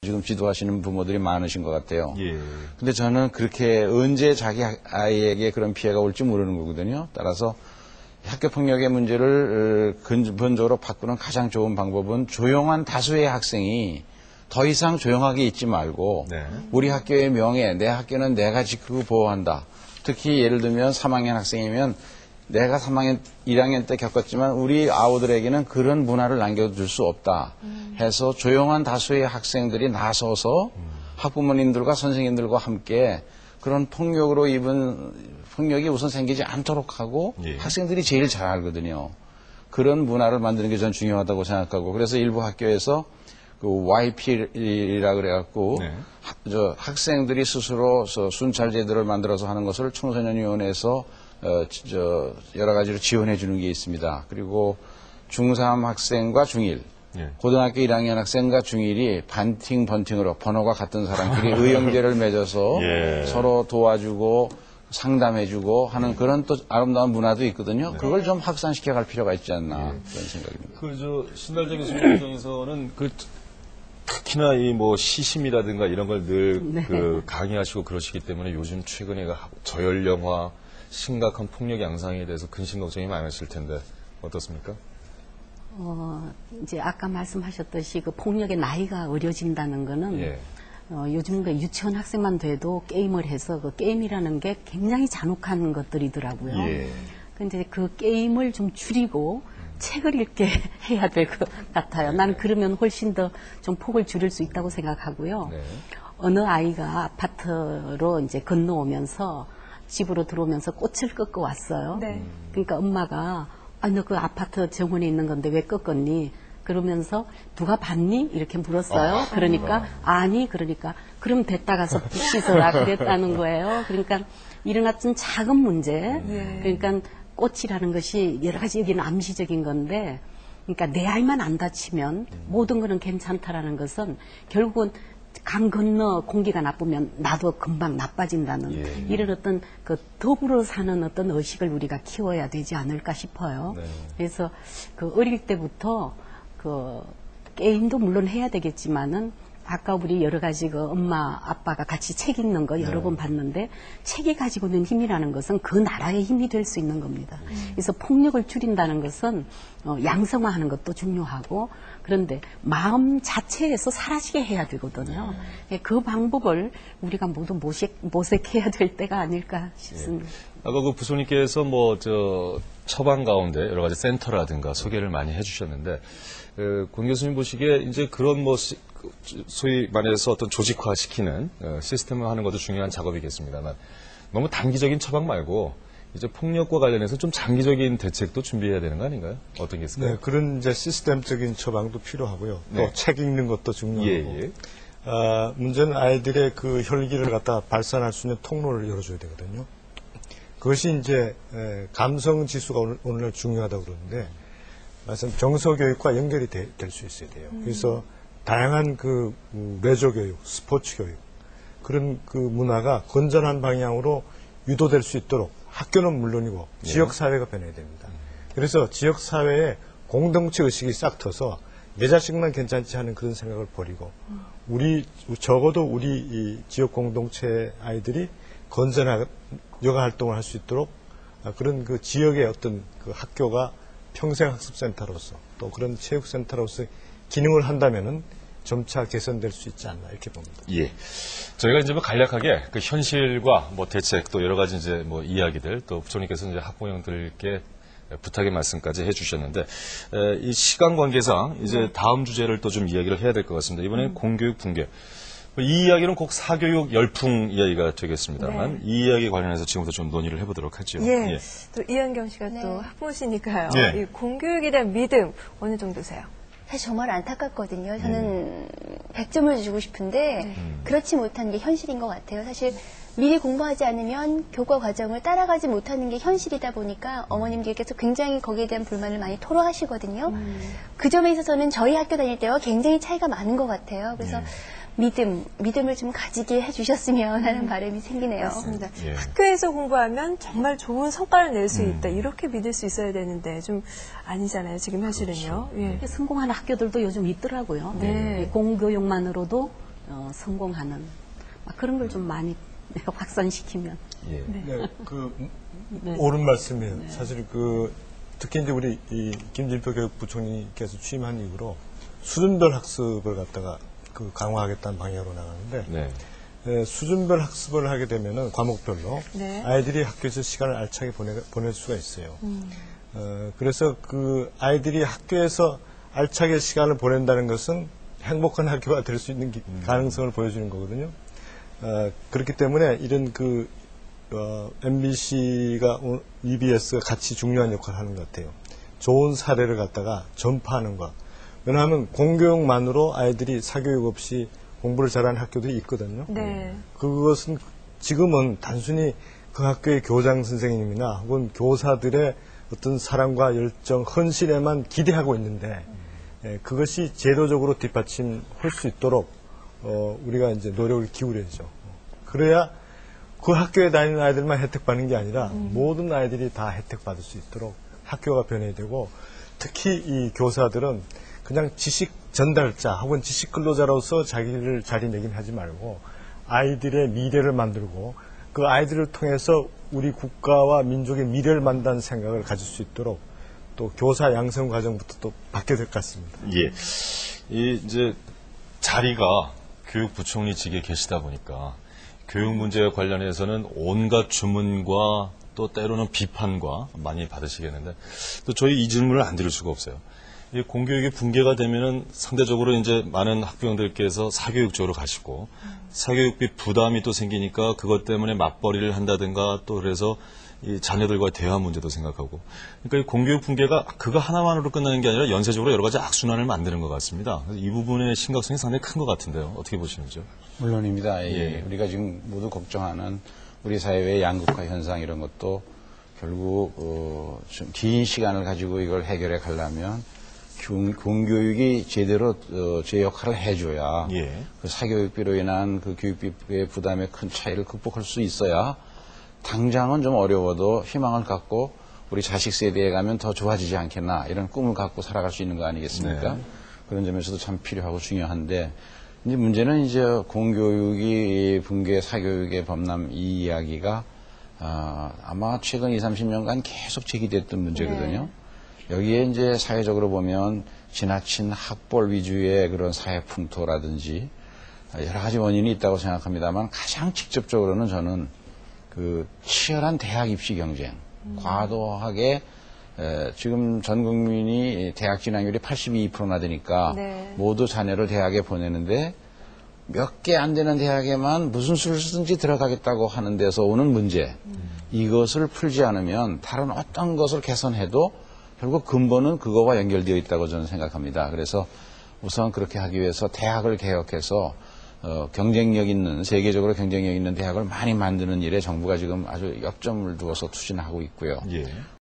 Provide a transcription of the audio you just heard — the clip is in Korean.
지금 지도하시는 부모들이 많으신 것 같아요. 예. 근데 저는 그렇게 언제 자기 아이에게 그런 피해가 올지 모르는 거거든요. 따라서 학교 폭력의 문제를 근본적으로 바꾸는 가장 좋은 방법은 조용한 다수의 학생이 더 이상 조용하게 있지 말고 네. 우리 학교의 명예, 내 학교는 내가 지키고 보호한다. 특히 예를 들면 3학년 학생이면 내가 3학년, 1학년 때 겪었지만 우리 아우들에게는 그런 문화를 남겨줄 수 없다 해서 조용한 다수의 학생들이 나서서 학부모님들과 선생님들과 함께 그런 폭력이 우선 생기지 않도록 하고 예. 학생들이 제일 잘 알거든요. 그런 문화를 만드는 게 전 중요하다고 생각하고 그래서 일부 학교에서 그 YP라 그래갖고 네. 학생들이 스스로 순찰 제도를 만들어서 하는 것을 청소년위원회에서 여러 가지로 지원해 주는 게 있습니다. 그리고 중3 학생과 중1, 예. 고등학교 1학년 학생과 중1이 번팅으로 번호가 같은 사람끼리 의형제를 맺어서 예. 서로 도와주고 상담해주고 하는 그런 또 아름다운 문화도 있거든요. 그걸 좀 확산시켜 갈 필요가 있지 않나 그런 생각입니다. 신달재 교수님 입장에서는 특히나 이 시심이라든가 이런 걸 늘 강의하시고 그러시기 때문에 요즘 최근에 저열 영화, 심각한 폭력 양상에 대해서 근심 걱정이 많으실 텐데 어떻습니까? 이제 아까 말씀하셨듯이 그 폭력의 나이가 어려진다는 거는 예. 요즘 그 유치원 학생만 돼도 게임을 해서 그 게임이라는 게 굉장히 잔혹한 것들이더라고요. 예. 근데 그 게임을 좀 줄이고 책을 읽게 해야 될 것 같아요. 나는 그러면 훨씬 더 좀 폭을 줄일 수 있다고 생각하고요. 네. 어느 아이가 아파트로 이제 건너오면서 집으로 들어오면서 꽃을 꺾어 왔어요. 네. 그러니까 엄마가 너 그 아파트 정원에 있는 건데 왜 꺾었니? 그러면서 누가 봤니? 이렇게 물었어요. 그러니까 아니 그러니까 그럼 됐다 가서 씻어라 그랬다는 거예요. 그러니까 일어났던 작은 문제 그러니까 꽃이라는 것이 여러 가지 여기는 암시적인 건데 그러니까 내 아이만 안 다치면 모든 거는 괜찮다라는 것은 결국은 강 건너 공기가 나쁘면 나도 금방 나빠진다는 이런 어떤 그 더불어 사는 어떤 의식을 우리가 키워야 되지 않을까 싶어요. 네. 그래서 그 어릴 때부터 그 게임도 물론 해야 되겠지만은 아까 우리 여러 가지 그 엄마 아빠가 같이 책 읽는 거 여러 번 봤는데 책이 가지고 있는 힘이라는 것은 그 나라의 힘이 될 수 있는 겁니다. 그래서 폭력을 줄인다는 것은 양성화하는 것도 중요하고 그런데 마음 자체에서 사라지게 해야 되거든요. 그 방법을 우리가 모두 모색해야 될 때가 아닐까 싶습니다. 아까 그 부소님께서 처방 가운데 여러 가지 센터라든가 소개를 많이 해주셨는데 권 교수님 보시기에 이제 그런 소위 말해서 어떤 조직화시키는 시스템을 하는 것도 중요한 작업이겠습니다만 너무 단기적인 처방 말고 이제 폭력과 관련해서 좀 장기적인 대책도 준비해야 되는 거 아닌가요? 어떤 게 있을까요? 네, 그런 이제 시스템적인 처방도 필요하고요. 네. 또 책 읽는 것도 중요하고. 예. 문제는 아이들의 그 혈기를 갖다 발산할 수 있는 통로를 열어줘야 되거든요. 그것이 이제 감성 지수가 오늘날 중요하다고 그러는데 말씀 정서 교육과 연결이 될 수 있어야 돼요. 그래서 다양한 그 레저 교육, 스포츠 교육 그런 그 문화가 건전한 방향으로 유도될 수 있도록 학교는 물론이고 지역 사회가 변해야 됩니다. 그래서 지역 사회에 공동체 의식이 싹 터서 내 자식만 괜찮지 않은 그런 생각을 버리고 적어도 우리 이 지역 공동체 아이들이 건전한 여가 활동을 할 수 있도록 그런 그 지역의 어떤 그 학교가 평생학습센터로서 또 그런 체육센터로서 기능을 한다면은 점차 개선될 수 있지 않나 이렇게 봅니다. 예. 저희가 이제 간략하게 그 현실과 대책 또 여러 가지 이제 이야기들 또 부총리께서 이제 학부모님들께 부탁의 말씀까지 해주셨는데 이 시간 관계상 이제 다음 주제를 또 좀 이야기를 해야 될 것 같습니다. 이번엔 공교육 붕괴. 이 이야기는 꼭 사교육 열풍 이야기가 되겠습니다만 이 이야기 관련해서 지금부터 좀 논의를 해보도록 하죠. 예. 또 이은경 씨가 또 학부모시니까요. 예. 이 공교육에 대한 믿음 어느 정도세요? 사실 정말 안타깝거든요. 저는 100점을 주고 싶은데 그렇지 못한 게 현실인 것 같아요. 사실 미리 공부하지 않으면 교과 과정을 따라가지 못하는 게 현실이다 보니까 어머님들께서 굉장히 거기에 대한 불만을 많이 토로하시거든요. 그 점에 있어서는 저희 학교 다닐 때와 굉장히 차이가 많은 것 같아요. 그래서 믿음을 좀 가지게 해주셨으면 하는 바람이 생기네요. 맞습니다. 예. 학교에서 공부하면 정말 좋은 성과를 낼 수 있다. 이렇게 믿을 수 있어야 되는데 좀 아니잖아요. 지금 현실은요. 그렇죠. 예. 성공하는 학교들도 요즘 있더라고요. 네. 공교육만으로도 성공하는 막 그런 걸 좀 많이 확산시키면. 예. 네, 네. 옳은 말씀이에요. 사실 특히 이제 우리 김진표 교육부총리께서 취임한 이후로 수준별 학습을 갖다가 강화하겠다는 방향으로 나가는데 네. 수준별 학습을 하게 되면은 과목별로 네. 아이들이 학교에서 시간을 알차게 보낼 수가 있어요. 그래서 아이들이 학교에서 알차게 시간을 보낸다는 것은 행복한 학교가 될 수 있는 가능성을 보여주는 거거든요. 그렇기 때문에 이런 MBC가, EBS가 같이 중요한 역할을 하는 것 같아요. 좋은 사례를 갖다가 전파하는 것. 왜냐하면 공교육만으로 아이들이 사교육 없이 공부를 잘하는 학교들이 있거든요. 네. 그것은 지금은 단순히 그 학교의 교장 선생님이나 혹은 교사들의 어떤 사랑과 열정, 헌신에만 기대하고 있는데 그것이 제도적으로 뒷받침할 수 있도록 우리가 이제 노력을 기울여야죠. 그래야 그 학교에 다니는 아이들만 혜택받는 게 아니라 모든 아이들이 다 혜택받을 수 있도록 학교가 변해야 되고 특히 이 교사들은 그냥 지식 전달자 혹은 지식 근로자로서 자기를 자리매김하지 말고 아이들의 미래를 만들고 그 아이들을 통해서 우리 국가와 민족의 미래를 만든다는 생각을 가질 수 있도록 또 교사 양성 과정부터 또 바뀌어야 될 것 같습니다. 예. 이제 자리가 교육부총리직에 계시다 보니까 교육 문제와 관련해서는 온갖 주문과 또 때로는 비판과 많이 받으시겠는데 또 저희 이 질문을 안 드릴 수가 없어요. 이 공교육이 붕괴가 되면은 상대적으로 이제 많은 학부형들께서 사교육 쪽으로 가시고 사교육비 부담이 또 생기니까 그것 때문에 맞벌이를 한다든가 또 그래서 이 자녀들과 대화 문제도 생각하고 그러니까 이 공교육 붕괴가 그거 하나만으로 끝나는 게 아니라 연쇄적으로 여러 가지 악순환을 만드는 것 같습니다. 이 부분의 심각성이 상당히 큰 것 같은데요. 어떻게 보시는지요? 물론입니다. 예. 우리가 지금 모두 걱정하는 우리 사회의 양극화 현상 이런 것도 결국 좀 긴 시간을 가지고 이걸 해결해 가려면 공교육이 제대로 제 역할을 해줘야 예. 그 사교육비로 인한 그 교육비의 부담의 큰 차이를 극복할 수 있어야 당장은 좀 어려워도 희망을 갖고 우리 자식 세대에 가면 더 좋아지지 않겠나 이런 꿈을 갖고 살아갈 수 있는 거 아니겠습니까? 네. 그런 점에서도 참 필요하고 중요한데 이제 문제는 이제 공교육이 붕괴 사교육의 범람 이 이야기가 아마 최근 20, 30년간 계속 제기됐던 문제거든요. 여기에 이제 사회적으로 보면 지나친 학벌 위주의 그런 사회 풍토라든지 여러 가지 원인이 있다고 생각합니다만 가장 직접적으로는 저는 그 치열한 대학 입시 경쟁, 과도하게 지금 전 국민이 대학 진학률이 82%나 되니까 네. 모두 자녀를 대학에 보내는데 몇 개 안 되는 대학에만 무슨 수를 쓰든지 들어가겠다고 하는 데서 오는 문제, 이것을 풀지 않으면 다른 어떤 것을 개선해도 결국 근본은 그거와 연결되어 있다고 저는 생각합니다. 그래서 우선 그렇게 하기 위해서 대학을 개혁해서 경쟁력 있는, 세계적으로 경쟁력 있는 대학을 많이 만드는 일에 정부가 지금 아주 역점을 두어서 추진하고 있고요. 예.